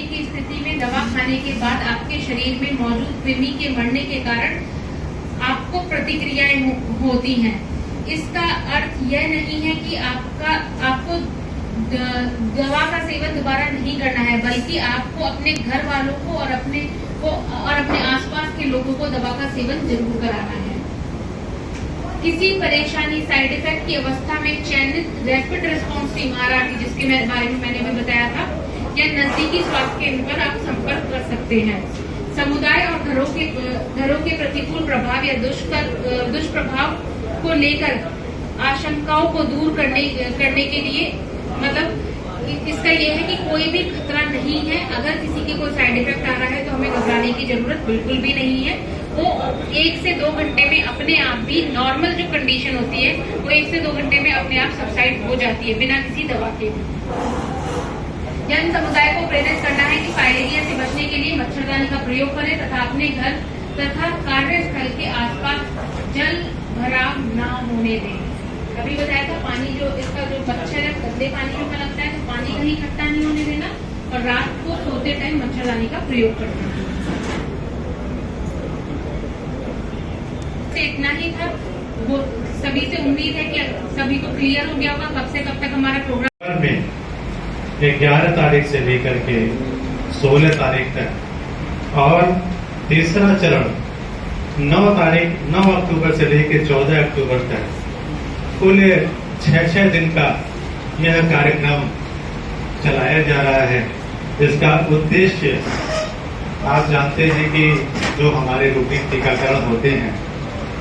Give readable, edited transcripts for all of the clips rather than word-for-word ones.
की स्थिति में दवा खाने के बाद आपके शरीर में मौजूद कृमि के मरने के कारण आपको प्रतिक्रियाएं होती हैं। इसका अर्थ यह नहीं है कि आपको दवा का सेवन दोबारा नहीं करना है, बल्कि आपको अपने घर वालों को और अपने आसपास के लोगों को दवा का सेवन जरूर कराना है। किसी परेशानी साइड इफेक्ट की अवस्था में चयनित रैपिड रिस्पांस टीम RRT, जिसके बारे में मैंने भी बताया था, या नजदीकी स्वास्थ्य केंद्र पर आप संपर्क कर सकते हैं। समुदाय और घरों के प्रतिकूल प्रभाव या दुष्प्रभाव को लेकर आशंकाओं को दूर करने के लिए, मतलब इसका यह है कि कोई भी खतरा नहीं है। अगर किसी के कोई साइड इफेक्ट आ रहा है तो हमें घबराने की जरूरत बिल्कुल भी नहीं है। वो 1 से 2 घंटे में अपने आप भी, नॉर्मल जो कंडीशन होती है वो 1 से 2 घंटे में अपने आप सबसाइड हो जाती है बिना किसी दवा के। जन समुदाय को प्रेरित करना है कि फाइलेरिया से बचने के लिए मच्छरदानी का प्रयोग करें तथा अपने घर तथा कार्यस्थल के आसपास जल भराव न होने दें। अभी बताया था पानी इसका जो मच्छर है, गंदे पानी जो लगता है, तो पानी कहीं इकट्ठा नहीं होने देना और रात को सोते टाइम मच्छरदानी का प्रयोग करना। इतना ही था। वो सभी से उम्मीद है कि सभी को क्लियर हो गया होगा कब से कब तक हमारा प्रोग्राम में 11 तारीख से लेकर के 16 तारीख तक, और तीसरा चरण 9 अक्टूबर से लेकर 14 अक्टूबर तक, कुल 6 दिन का यह कार्यक्रम चलाया जा रहा है। इसका उद्देश्य आप जानते हैं कि जो हमारे रूटीन टीकाकरण होते हैं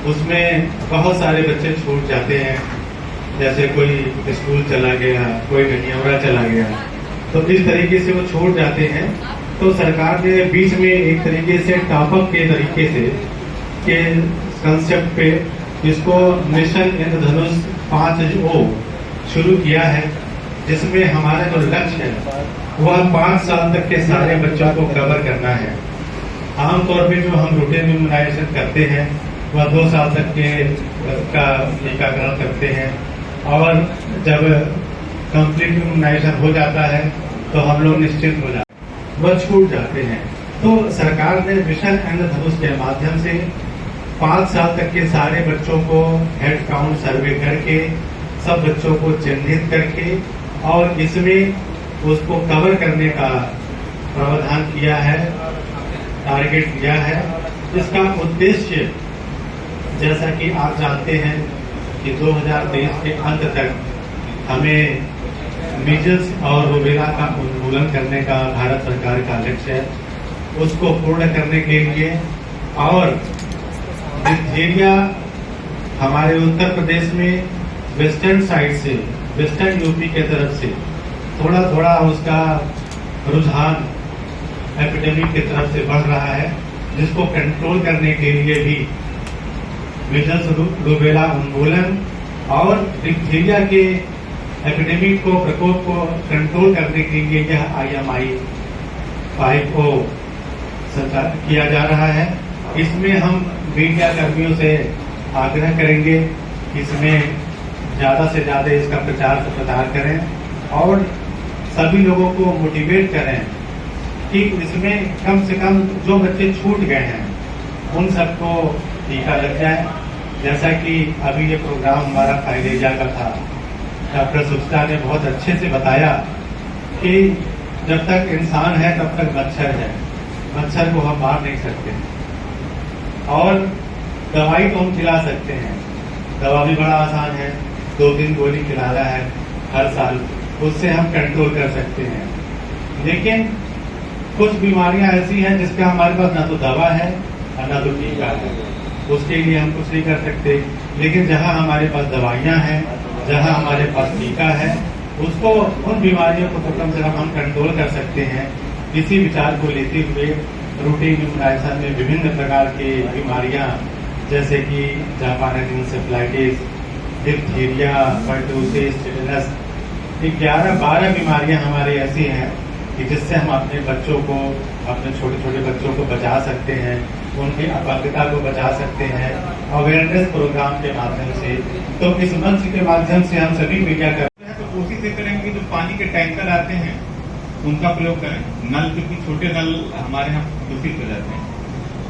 उसमें बहुत सारे बच्चे छूट जाते हैं, जैसे कोई स्कूल चला गया, कोई गनियौरा चला गया, तो इस तरीके से वो छूट जाते हैं। तो सरकार ने बीच में एक तरीके से टॉपअप के तरीके से के कंसेप्ट पे इसको मिशन इंद्रधनुष 5O शुरू किया है, जिसमें हमारा जो लक्ष्य है वह 5 साल तक के सारे बच्चों को कवर करना है। आमतौर पे जो हम रूटीन इम्यूनाइजेशन करते हैं वह 2 साल तक के का टीकाकरण करते हैं, और जब कंप्लीट इम्यूनाइजेशन हो जाता है तो हम लोग निश्चित हो जाते हैं, वह छूट जाते हैं। तो सरकार ने मिशन इंद्रधनुष के माध्यम से 5 साल तक के सारे बच्चों को हेड काउंट सर्वे करके, सब बच्चों को चिन्हित करके, और इसमें उसको कवर करने का प्रावधान किया है, टारगेट दिया है। इसका उद्देश्य, जैसा कि आप जानते हैं कि 2023 के अंत तक हमें मीजल्स और रूबेला का उन्मूलन करने का भारत सरकार का लक्ष्य है। उसको पूर्ण करने के लिए, और डिप्थीरिया हमारे उत्तर प्रदेश में वेस्टर्न साइड से, वेस्टर्न यूपी के तरफ से थोड़ा थोड़ा उसका रुझान एपिडेमिक की तरफ से बढ़ रहा है, जिसको कंट्रोल करने के लिए भी मीजल्स रूबेला उन्मूलन और डिप्थीरिया के एपिडेमिक को, प्रकोप को कंट्रोल करने के लिए यह IMI 5O किया जा रहा है। इसमें हम मीडिया कर्मियों से आग्रह करेंगे कि इसमें ज्यादा से ज्यादा इसका प्रचार करें, और सभी लोगों को मोटिवेट करें कि इसमें कम से कम जो बच्चे छूट गए हैं उन सबको टीका लग जाए। जैसा कि अभी ये प्रोग्राम हमारा फाइलेरिया का था, डॉक्टर सुचिता ने बहुत अच्छे से बताया कि जब तक इंसान है तब तक मच्छर है, मच्छर को हम मार नहीं सकते, और दवाई तो हम खिला सकते हैं। दवा भी बड़ा आसान है, 2-3 गोली खिलाना है हर साल, उससे हम कंट्रोल कर सकते हैं। लेकिन कुछ बीमारियां ऐसी हैं जिसका हमारे पास ना तो दवा है और ना तो टीका है, उसके लिए हम कुछ नहीं कर सकते। लेकिन जहां हमारे पास दवाइयां हैं, जहां हमारे पास टीका है, उसको, उन बीमारियों को तो कम से कम हम कंट्रोल कर सकते हैं। इसी विचार को लेते हुए रूटीन इम्यूनाइजेशन में विभिन्न प्रकार की बीमारियां, जैसे कि जापानी इंसेफ्लाइटिस, डिप्थीरिया, परटूसिस, टिटेनस, 11-12 बीमारियां हमारी ऐसी हैं कि जिससे हम अपने बच्चों को, अपने छोटे छोटे बच्चों को बचा सकते हैं, उनकी अपंगता को बचा सकते हैं अवेयरनेस प्रोग्राम के माध्यम से। तो इस मंच के माध्यम से हम सभी मीडिया करते हैं, तो कोशिश करेंगे जो पानी के टैंकर आते हैं उनका प्रयोग करें। नल, क्योंकि छोटे नल हमारे यहाँ दूषित हो जाते हैं।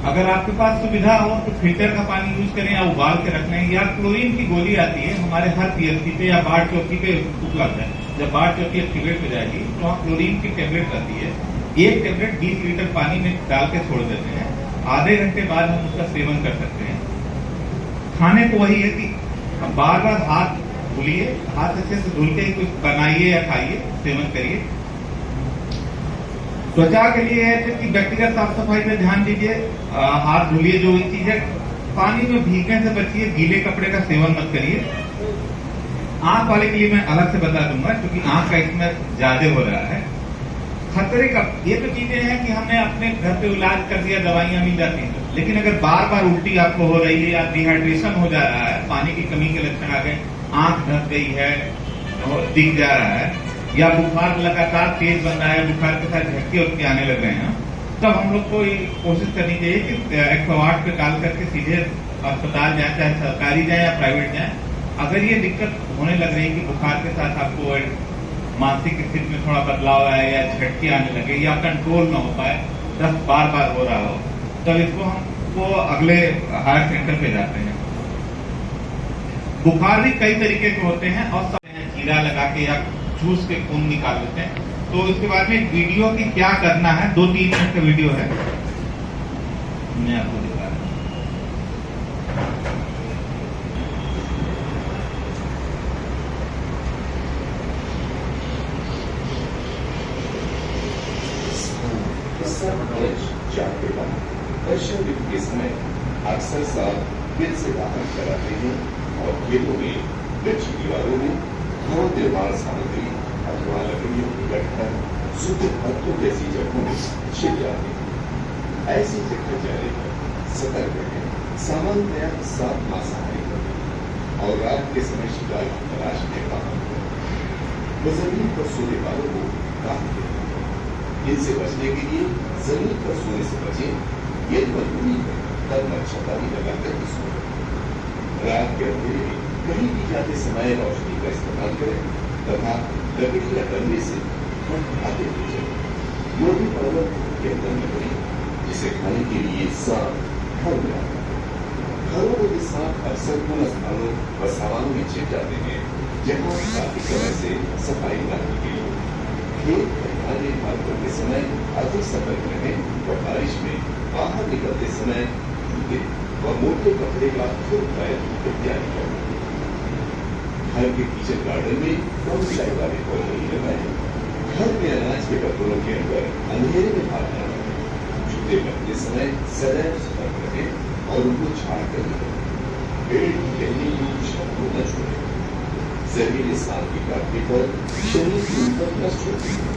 अगर आपके पास सुविधा हो तो फिल्टर का पानी यूज करें या उबाल के रख लें, या क्लोरीन की गोली आती है हमारे हर पीएचसी पे या बाढ़ चौकी पे उपलब्ध है। जब बाढ़ चौकी एक्टिवेट हो जाएगी तो वहाँ क्लोरीन की टेबलेट आती है, एक टेबलेट 20 लीटर पानी में डाल के छोड़ देते हैं, आधे घंटे बाद हम उसका सेवन कर सकते हैं। खाने को वही है कि बार बार हाथ धुलिए, हाथ अच्छे से धुल के कुछ बनाइए या खाइए, सेवन करिए। त्वचा के लिए है कि व्यक्तिगत साफ सफाई पे ध्यान दीजिए, हाथ धुलिए, जो भी चीज है पानी में भीगने से बचिए, गीले कपड़े का सेवन मत करिए। आंख वाले के लिए मैं अलग से बता दूंगा क्योंकि आंख का इसमें ज्यादा हो रहा है। खतरे का ये तो चीजें हैं कि हमने अपने घर पे इलाज कर दिया, दवाइयां मिल जाती हैं, लेकिन अगर बार बार उल्टी आपको हो रही है या डिहाइड्रेशन हो जा रहा है, पानी की कमी के लक्षण आ गए, आंख ढक गई है और दिख जा रहा है, या बुखार लगातार तेज बन रहा है, बुखार के साथ झटके उठके आने लग गए हैं, तब हम लोग को ये कोशिश करनी चाहिए कि 108 पे कॉल करके सीधे अस्पताल जाए, चाहे सरकारी जाए या प्राइवेट जाए। अगर ये दिक्कत होने लग रही है कि बुखार के साथ आपको मानसिक स्थिति में थोड़ा बदलाव आए या झटके आने लगे या कंट्रोल न हो पाए, दस्त बार बार हो रहा हो, तब इसको हमको अगले हायर सेंटर पे जाते हैं। बुखार भी कई तरीके के होते हैं और जीरा लगा के या जूस के खून निकाल लेते हैं। तो इसके बाद में वीडियो की क्या करना है, 2-3 मिनट का वीडियो है, मैं आपको दिखा रहा हूँ। जाते बाद वर्षा ऋतु के समय अक्सर साल फिर से बाहर कराते हैं और खेतों में, कच्ची दीवारों में भवन निर्माण सामग्री अथवा लकड़ियों की गठन, सूखे पत्तों जैसी जगहों में छिप जाते हैं। ऐसी जगह जाने पर सतर्क रहें। सामान्यतया 7 मांसाहारी करें और रात के समय शिकार की तलाश में बाहर करें। वो जमीन पर सोने वालों को काट देते हैं। इनसे बचने के लिए जमीन पर सोने से बचें। यदि मजबूरी है तब मच्छरदानी लगाकर ही सोएं। रात के अंधेरे में कहीं भी जाते समय रोशनी का इस्तेमाल करें तथा लकड़ी या डंडे से खटखटाते हुए चलें। जो भी पर्वत के अंदर में बने जिसे खाने के लिए सांप घर में आता है। घरों में भी सांप अक्सर उन स्थानों व सामानों में छिप जाते हैं जहाँ काफी समय से सफाई न की गई हो। खेत खलिहान में काम करते समय अधिक सतर्क रहें और बारिश में बाहर निकलते समय जूते और मोटे कपड़े का फुल पैर इत्यादि करें। घर के किचन गार्डन में कम ऊंचाई वाले पौधे नहीं लगाएं। घर में अनाज के कटोरों के अंदर अंधेरे में हाथ न लगाएं। जूते पहनते समय सदैव सतर्क रहें और उनको झाड़ कर निकलें। पेड़ की टहनी की छत को न छोड़ें। जहरीले सांप की काटने पर शरीर की ऊपर नष्ट होती है।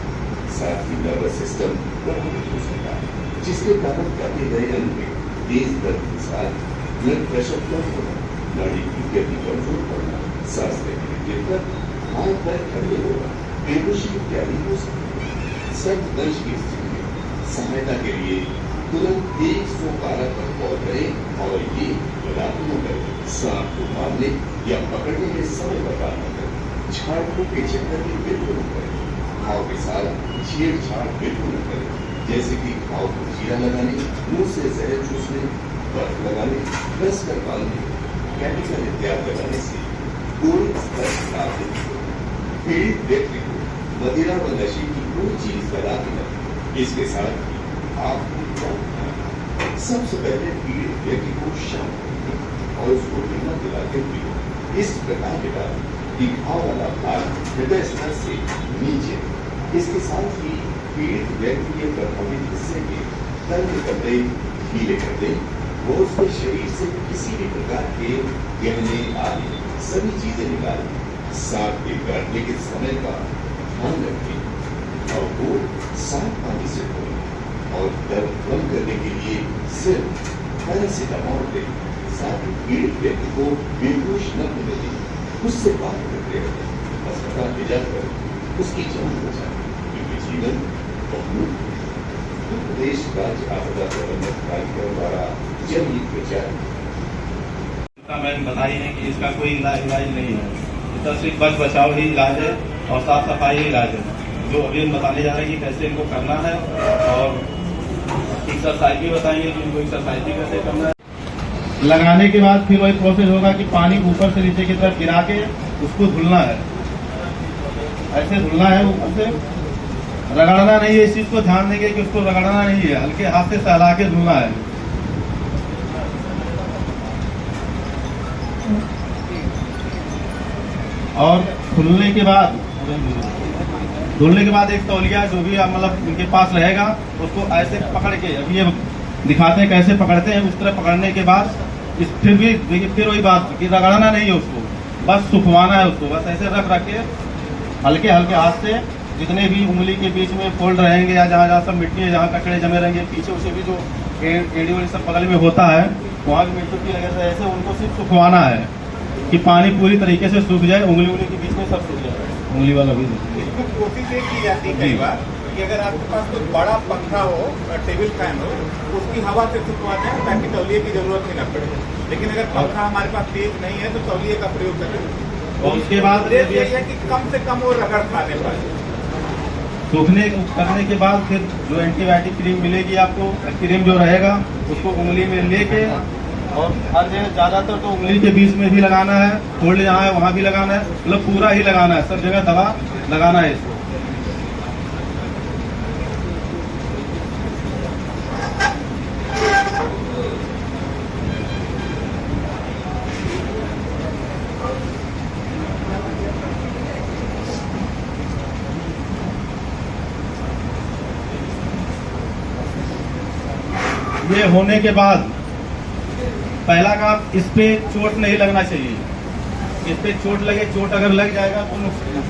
साथ ही नर्वस सिस्टम प्रभावित हो सकता है, जिसके कारण काटे गए अंग में तेज दर्द के साथ ब्लड प्रेशर कम होना, नाड़ी की गति कमजोर पड़ना, सांस लेने में दिक्कत, हाथ पैर ठंडे होना, बेहोशी इत्यादि हो सकती है। सर्द दंश की स्थिति में सहायता के लिए तुरंत 112 पर कॉल करें और ये रात न करें। सांप को मारने या पकड़ने में समय बर्बाद न करें। झाड़ फूक के चक्कर में बिल्कुल न करें। घाव के साथ छेड़छाड़ बिल्कुल न करें, जैसे कि घाव को जीरा लगाने, मुंह से जहर चूसने, बर्फ लगाने, रस कर बांधने, केमिकल इत्यादि लगाने से कोई स्पर्श लाभ नहीं होता। पीड़ित व्यक्ति को मदिरा व नशे की कोई चीज लगा के न दें। इसके साथ ही आपको सबसे पहले पीड़ित व्यक्ति को शांत करें और उसको बिना दिलाते हुए इस प्रकार दिला कि घाव वाला भाग हृदय स्तर से नीचे। इसके साथ ही पीड़ित व्यक्ति के प्रभावित हिस्से के तंग करते ढीले करते वो उसके शरीर से किसी भी प्रकार के गहने आदि सभी चीजें निकालें। सांप के काटने के समय का ध्यान रखें और वो साफ पानी से धोएं और दर्द कम करने के लिए सिर्फ पैरासिटामोल दें। साथ ही पीड़ित व्यक्ति को बेहोश न होने दें। उससे बात करते रहें। अस्पताल ले जाकर उसकी जान बचाएं क्योंकि जीवन बहुत प्रदेश राज्य आपदा प्रबंधन कार्यक्रम द्वारा जनहित में जारी। मैंने बताई है कि इसका कोई इलाज नहीं है। इसका सिर्फ बच बचाव ही इलाज है और साफ सफाई ही इलाज है। जो अभी हम बताने जा रहे हैं कि कैसे इनको करना है, और एक्सरसाइज भी बताएंगे कि इनको एक्सरसाइज भी कैसे करना है। लगाने के बाद फिर वही प्रोसेस होगा कि पानी ऊपर से नीचे की तरफ गिरा के उसको धुलना है, ऐसे धुलना है, ऊपर से रगड़ना नहीं है। इस चीज को ध्यान देंगे कि उसको रगड़ना नहीं है, हल्के हाथ से सहला के धुलना है। और धुलने के बाद एक तौलिया जो भी आप मतलब उनके पास रहेगा उसको ऐसे पकड़ के, अभी ये दिखाते हैं कैसे पकड़ते हैं। उस तरह पकड़ने के बाद इस फिर भी देखिए, फिर वही बात कि रगड़ना नहीं है उसको, बस सुखवाना है उसको, बस ऐसे रख के हल्के हल्के हाथ से जितने भी उंगली के बीच में फोल्ड रहेंगे या जहाँ जहाँ सब मिट्टी है, जहाँ कचड़े जमे रहेंगे, पीछे उसे भी जो एड़ी वाली सब बगल में होता है वहाँ भी मिट्टी की लगे, ऐसे उनको सिर्फ सुखवाना है कि पानी पूरी तरीके से सूख जाए, उंगली के बीच में सब सूख जाए, उंगली वाला भी। इसमें कोशिश ये की जाती है कई बार कि अगर आपके पास कोई बड़ा पंखा हो, टेबल फैन हो, उसकी हवा से सुखवाते हैं ताकि तौलिए की जरूरत नहीं ना पड़े। लेकिन अगर पंखा हमारे पास तेज नहीं है तो तौलिए का प्रयोग करें। और उसके बाद ये है कि कम से कम वो रगड़ पाने पर सूखने करने के बाद फिर जो एंटीबायोटिक क्रीम मिलेगी आपको, क्रीम जो रहेगा उसको उंगली में लेके, और हर जगह ज्यादातर तो उंगली के बीच में भी लगाना है, फोल्ड जहाँ है वहाँ भी लगाना है, मतलब पूरा ही लगाना है, सब जगह दवा लगाना है इसको। ये होने के बाद पहला काम, इस पे चोट नहीं लगना चाहिए। इस पे चोट लगे, चोट अगर लग जाएगा तो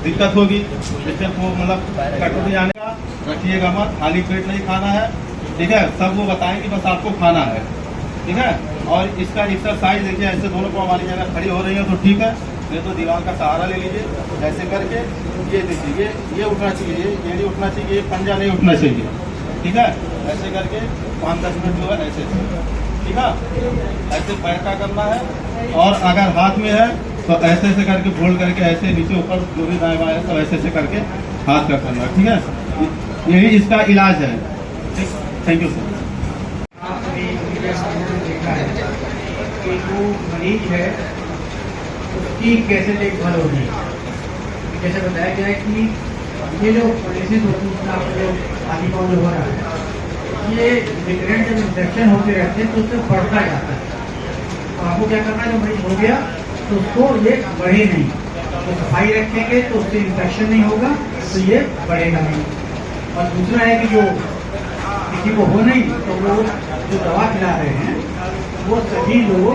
दिक्कत होगी, जिससे वो मतलब कटुट जाने का रखिएगा मत, खाली पेट नहीं खाना है, ठीक है। सब वो बताएंगे, बस आपको खाना है, ठीक है। और इसका एक्सरसाइज देखिए, ऐसे दोनों को हमारी जगह खड़ी हो रही है तो ठीक है, नहीं तो दीवार का सहारा ले लीजिए, ऐसे करके ये देखिए, ये उठना चाहिए, ये नहीं उठना चाहिए, ये पंजा नहीं उठना चाहिए, ठीक है। ऐसे करके 5-10 मिनट जो है ऐसे, ठीक है, ऐसे पैर का करना है। और अगर हाथ में है तो ऐसे ऐसे करके फोल्ड करके ऐसे नीचे ऊपर जो भी दाएं बाएं सब ऐसे ऐसे करके हाथ का करना, ठीक है। यही इसका इलाज है। Thank you sir. आपने देखा है कि जो मरीज है उसकी कैसे देखभाल होगी। जैसे बताया गया है कि ये जो पॉलिसीज होती है उसमें आपको जो आदिकॉल हो रहा है, ये रिकरेंट जब इन्फेक्शन होते रहते हैं तो उससे बढ़ता जाता है। तो आपको क्या करना है, जो मरीज हो गया तो उसको ये बढ़े नहीं, तो सफाई रखेंगे तो उससे इन्फेक्शन नहीं होगा, तो ये बढ़ेगा नहीं। और दूसरा है कि जो किसी को हो नहीं तो वो जो दवा खिला रहे हैं वो सभी लोग,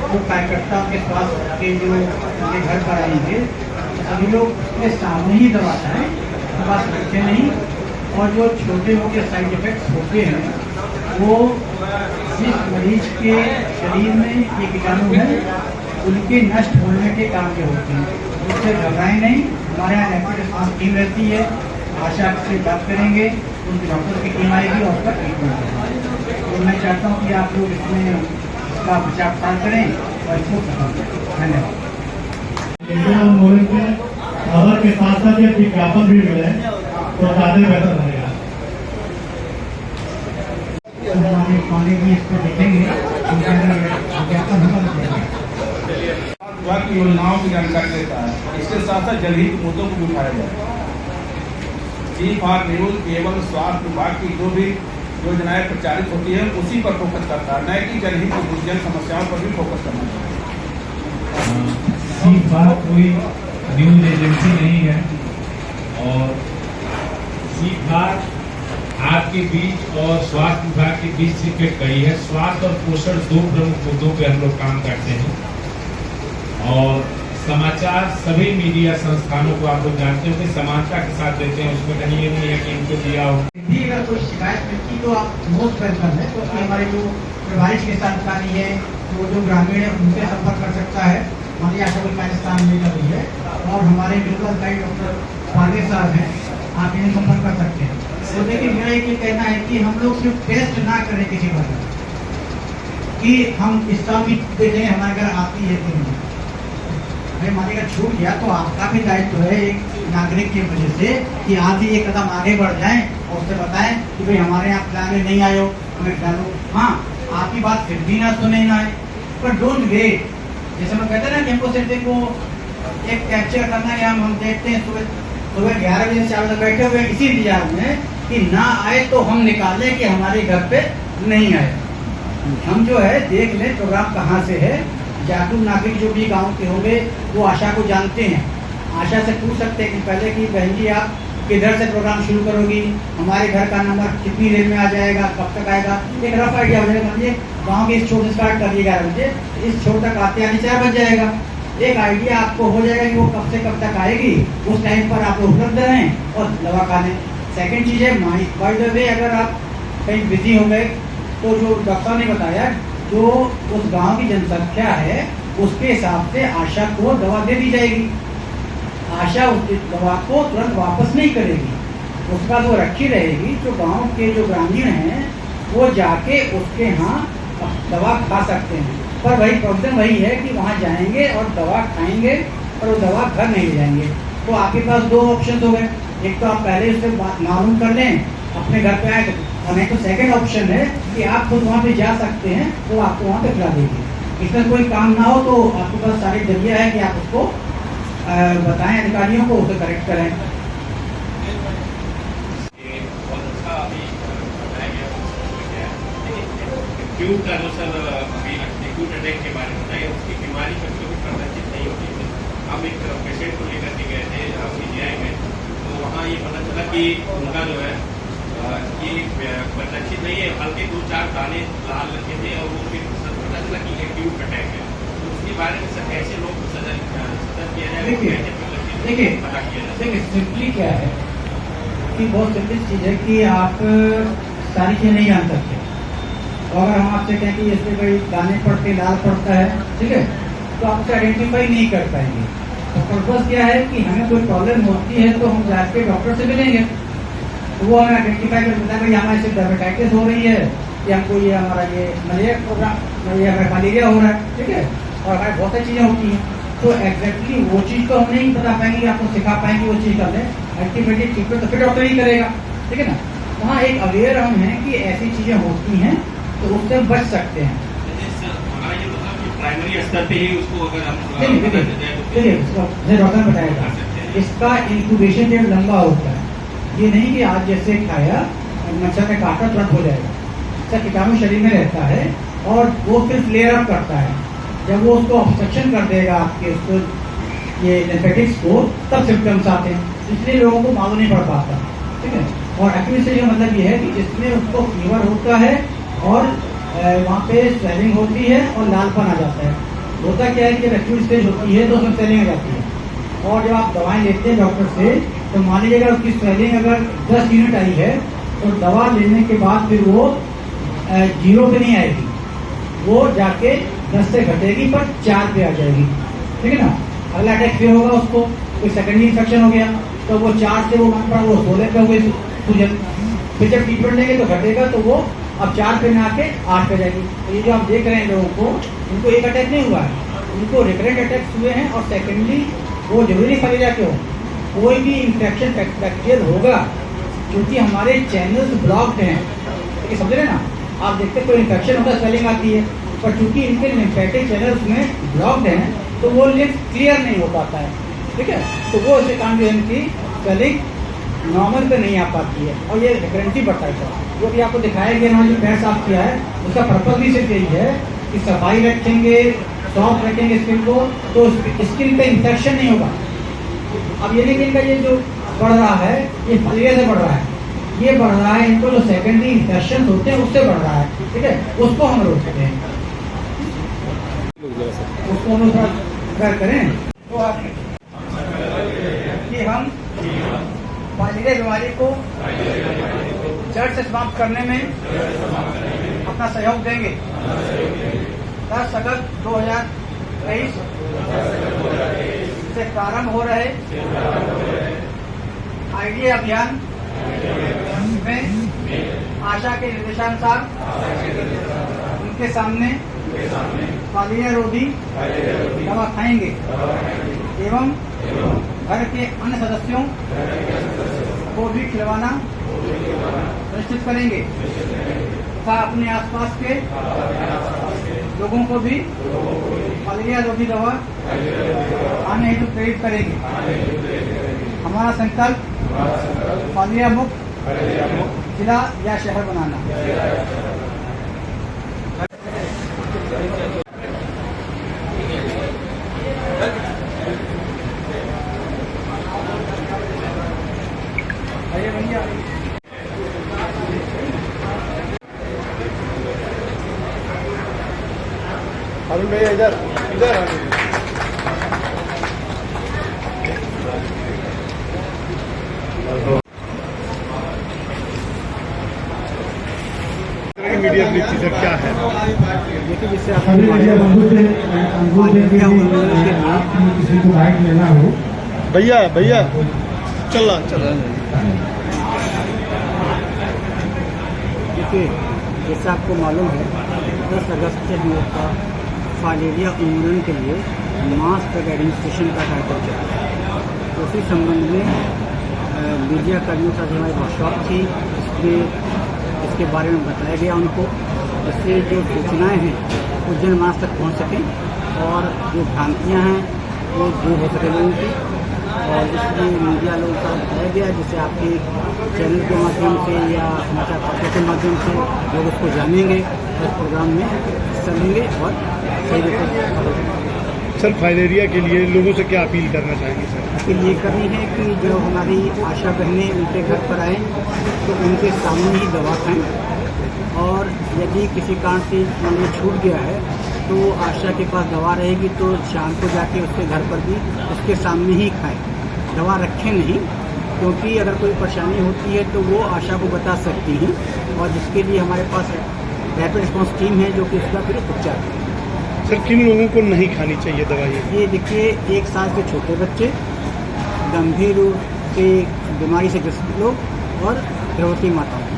वो कार्यकर्ता के स्वास्थ्य के जो उनके घर पर आएंगे सभी लोग उसके सामने ही दवा खाएं, दवा रखे नहीं। और जो छोटे मोटे साइड इफेक्ट्स होते हैं वो जिस मरीज के शरीर में ये कीटाणु है उनके नष्ट होने के काम के होते हैं, उससे घबराएं नहीं। हमारे यहाँ रैपिड रिस्पांस टीम रहती है, आशा से बात करेंगे, उनकी डॉक्टर की टीम आएगी और उसका ट्रीटमेंट करेंगे। तो मैं चाहता हूँ कि आप लोग इसमें इसका प्रचार प्रसार करें और इसको खत्म करें। धन्यवाद। खबर के साथ साथ ये विज्ञापन भी मिले तो ज्यादा बेहतर रहेगा। हमारे कॉलेज में इसको देखेंगे, विज्ञापन हम विभाग की योजनाओं की जानकारी देता है। इसके साथ साथ जनहित मुद्दों को भी उठाया जाए। चीफ ऑफ न्यूज केवल स्वास्थ्य विभाग की जो भी योजनाएं प्रचारित होती है उसी पर फोकस करता है, न कि जनहित जन समस्याओं पर भी फोकस करना चाहिए। चीफ बात कोई न्यूज एजेंसी नहीं है, और चीफ बात आपके बीच और स्वास्थ्य विभाग के बीच से फिट गई है। स्वास्थ्य और पोषण दो प्रमुख मुद्दों पे हम लोग काम करते हैं, और समाचार सभी मीडिया संस्थानों को आप लोग जानते हो कि समानता के साथ देते हैं, उसमें कहीं ये नहीं है कि इनको दिया हो। भी अगर कोई शिकायत मिलती तो आप मोस्ट वेलकम है, क्योंकि हमारे जो प्रभारी चिकित्सा अधिकारी है, जो ग्रामीण है, उनसे संपर्क कर सकता है। हमारे यहाँ कोई राजस्थान में कभी है, और हमारे मेडिकल अधिकारी डॉक्टर पांडे साहब हैं, आप इन्हें संपर्क कर सकते हैं। तो लेकिन मेरा ये कहना है कि हम लोग सिर्फ टेस्ट ना करें किसी बात कि हम इसका भी देखें हमारे घर आती है कि नहीं। अरे मानेगा छूट गया तो आपका भी दायित्व है, एक नागरिक की वजह से कि आप भी एक कदम आगे बढ़ जाएं और उससे बताएं कि भाई हमारे यहाँ प्लान में नहीं आयो, हमें डालो। हाँ, आपकी बात फिर भी ना सुने ना आए, पर डोंट वेट। जैसे मैं कहते हैं ना कि हमको सिर्फ एक वो एक कैप्चर करना है, हम देखते हैं सुबह 11 बजे से 4 बजे बैठे हुए इसी इंतजार में कि ना आए तो हम निकालें कि हमारे घर पे नहीं आए। हम जो है देख लें प्रोग्राम कहाँ से है। जागरूक नागरिक जो भी गांव के होंगे वो आशा को जानते हैं, आशा से पूछ सकते हैं कि पहले की बहन जी आप किधर से प्रोग्राम शुरू करोगी, हमारे घर का नंबर कितनी देर में आ जाएगा, कब तक आएगा, एक रफ आइडिया हो जाएगा। समझिए गाँव के इस छोर से स्टार्ट कर दिए 11 बजे, इस छोर तक आते आने 4 बज जाएगा। एक आइडिया आपको हो जाएगा कि वो कब से कब तक आएगी, उस टाइम पर आप उपलब्ध रहें और दवा खा लें। सेकेंड चीज़ है बाय द वे, अगर आप कहीं बिजी हो गए तो जो डॉक्टर ने बताया जो उस गांव की जनसंख्या है उसके हिसाब से आशा को दवा दे दी जाएगी। आशा उस दवा को तुरंत वापस नहीं करेगी, उसका वो रखी रहेगी। जो गांव के जो ग्रामीण हैं वो जाके उसके यहाँ दवा खा सकते हैं, पर वही प्रॉब्लम वही है कि वहाँ जाएंगे और दवा खाएंगे और वो दवा घर नहीं ले जाएंगे। तो आपके पास 2 ऑप्शन हो गए, एक तो आप पहले उससे मालूम कर लें अपने घर पे आए तो, और नहीं तो सेकंड ऑप्शन है कि आप खुद वहाँ पे जा सकते हैं, तो आपको वहाँ पे खिला देंगे। इसमें कोई काम ना हो तो आपके पास सारी जरिया है कि आप उसको बताएं अधिकारियों को, उसे करेक्ट करें। एक्यूट का जो सर अभी एक्यूट अटैक के बारे में बताइए, उसकी बीमारी कभी कभी प्रदर्शित नहीं होती है। हम एक पेशेंट को लेकर के गए थे, हम पीजीआई में, तो वहाँ ये पता चला कि उनका जो है ये प्रदर्शित नहीं है, हल्के 2-4 दाने लाल लगे थे और वो फिर पता चला कि एक्यूट अटैक है। तो उसके बारे में सर कैसे लोग सतर्क किया जाए, देखिए सिंपली क्या है कि बहुत सिंपल चीज़ है कि आप सारी चीज़ें नहीं जान सकते। और अगर हम आपसे कहें कि इसमें कोई दाने पड़ते लाल पड़ता है, ठीक है, तो आप उसे आइडेंटिफाई नहीं कर पाएंगे। तो पर्पज क्या है कि हमें कोई प्रॉब्लम होती है तो हम जाके डॉक्टर से मिलेंगे, तो वो हमें आइडेंटिफाई कर देता है भाई हमारे सिर्फ डायबिटाइटिस हो रही है या हमको ये हमारा ये मलेरिया प्रोग्राम ये हमारा मलेरिया हो रहा है, ठीक है, और हमारे बहुत सारी चीज़ें होती हैं। तो एग्जैक्टली वो चीज़ तो हम नहीं बता पाएंगे कि आपको सिखा पाएंगे वो चीज़ कर लें, अल्टीमेटली ट्रीटमेंट तो फिर डॉक्टर ही करेगा, ठीक है ना। वहाँ एक अवेयर हम हैं कि ऐसी चीज़ें होती हैं तो उससे बच सकते हैं। प्राइमरी स्तर पे ही उसको अगर हम देखिए डॉक्टर ने बताया इसका इंक्यूबेशन पीरियड लंबा होता है। ये नहीं कि आज जैसे खाया मच्छर ने काटा तुरंत हो जाएगा। इसका कीटाणु शरीर में रहता है और वो फिर फ्लेयर अप करता है। जब वो उसको ऑब्स्ट्रक्शन कर देगा आपके उसको ये लिम्फेटिक्स को, तब सिम्टम्स आते हैं, इसलिए लोगों को मालूम नहीं पड़ पाता, ठीक है। और एक्यूट स्टेज का मतलब ये है कि जिसमें उसको फीवर होता है और वहाँ पे स्वेलिंग होती है और लालपन आ जाता है। होता क्या है कि जब एक्यूट स्टेज होती है तो उसमें स्वेलिंग आ जाती है, और जब आप दवाएं लेते हैं डॉक्टर से तो मान लीजिए अगर उसकी स्वेलिंग अगर 10 यूनिट आई है तो दवा लेने के बाद फिर वो 0 पे नहीं आएगी, वो जाके 10 से घटेगी पर 4 पे आ जाएगी, ठीक है ना। अगला अटैक फिर होगा, उसको कोई सेकेंडरी इन्फेक्शन हो गया तो वो 4 से वो मान पड़ा वो 16 पे हो गई सूजन, फिर जब ट्रीटमेंट लेंगे तो घटेगा तो वो अब 4 पे ना आके 8 पे जाएगी। तो ये जो आप देख रहे हैं लोगों को, उनको एक अटैक नहीं हुआ है, उनको रिकरेंट अटैक्स हुए हैं। और सेकेंडली वो जरूरी फैलेरिया क्यों, कोई भी इन्फेक्शन बैक्टीरियल होगा क्योंकि हमारे चैनल्स ब्लॉक्ड हैं, ठीक है, समझ रहे ना। आप देखते कोई इन्फेक्शन होता है स्वेलिंग आती है, पर चूंकि इनके लिम्फेटिक चैनल्स में ब्लॉक्ड हैं तो वो लिम्फ क्लियर नहीं हो पाता है, ठीक है। तो वो इसके कारण जो इनकी स्वेलिंग नॉर्मल पे नहीं आ पाती है और ये रिकरेंटली बढ़ता है। जो भी आपको दिखाया गया ना, जो पैर साफ किया है उसका पर्पज भी सिर्फ यही है कि सफाई रखेंगे, सॉफ्ट रखेंगे स्किन को, तो स्किन पे इंफेक्शन नहीं होगा। अब ये लेकिन इनका ये जो बढ़ रहा है ये फैलेरिया से बढ़ रहा है, ये बढ़ रहा है, इनको जो सेकेंडरी इन्फेक्शन होते हैं उससे बढ़ रहा है, ठीक है, उसको हम रोक सकते हैं, उसको हम थोड़ा ट्राई करें। तो आप कि हम फैलेरिया बीमारी को जड़ से समाप्त करने में अपना सहयोग देंगे। 10 अगस्त 2023 से प्रारंभ हो रहे आइडिया अभियान में आशा के निर्देशानुसार उनके सामने फैलेरिया रोधी दवा खाएंगे एवं घर के अन्य सदस्यों को भी खिलवाना सुनिश्चित करेंगे तथा अपने आसपास के लोगों को भी मलेरिया रोधी दवा आने हेतु प्रेरित करेंगे। हमारा संकल्प मलेरिया मुक्त जिला या शहर बनाना। अरुण भैया इधर इधर मीडिया सर क्या है? देखिए, जिससे किसी को बाइक लेना हो भैया भैया चल देखिए, जैसा आपको मालूम है 10 अगस्त से हम लोग का फाइलेरिया उन्मूलन के लिए मास तक एडमिनिस्ट्रेशन का कार्यक्रम चल रहा है। तो उसी संबंध में मीडिया कर्मियों के साथ हमारी वर्कशॉप थी, इसके बारे में बताया गया उनको, इससे जो सूचनाएं हैं वो जनमानस तक पहुंच सकें और जो भ्रांतियां हैं वो दूर हो सके लोगों की। और इसलिए मीडिया लोगों का बताया गया, जैसे आपके चैनल के माध्यम से या समाचार पत्रों के माध्यम से लोग उसको जानेंगे और इस प्रोग्राम में हिस्सा लेंगे और सही रूप सर फाइलेरिया के लिए लोगों से क्या अपील करना चाहेंगे सर? अपील ये करनी है कि जो हमारी आशा बहनें उनके घर पर आएँ तो उनके सामने ही दवा खाएँ और यदि किसी कारण से मान लो छूट गया है तो आशा के पास दवा रहेगी तो शाम को जाके उसके घर पर भी उसके सामने ही खाएं, दवा रखें नहीं, क्योंकि अगर कोई परेशानी होती है तो वो आशा को बता सकती हैं और जिसके लिए हमारे पास रैपिड रिस्पॉन्स टीम है जो कि उसका फिर उपचार करें। सर किन लोगों को नहीं खानी चाहिए दवाई? ये देखिए, 1 साल से छोटे बच्चे, गंभीर रूप से बीमारी से ग्रसित लोग और गर्भवती माताएं।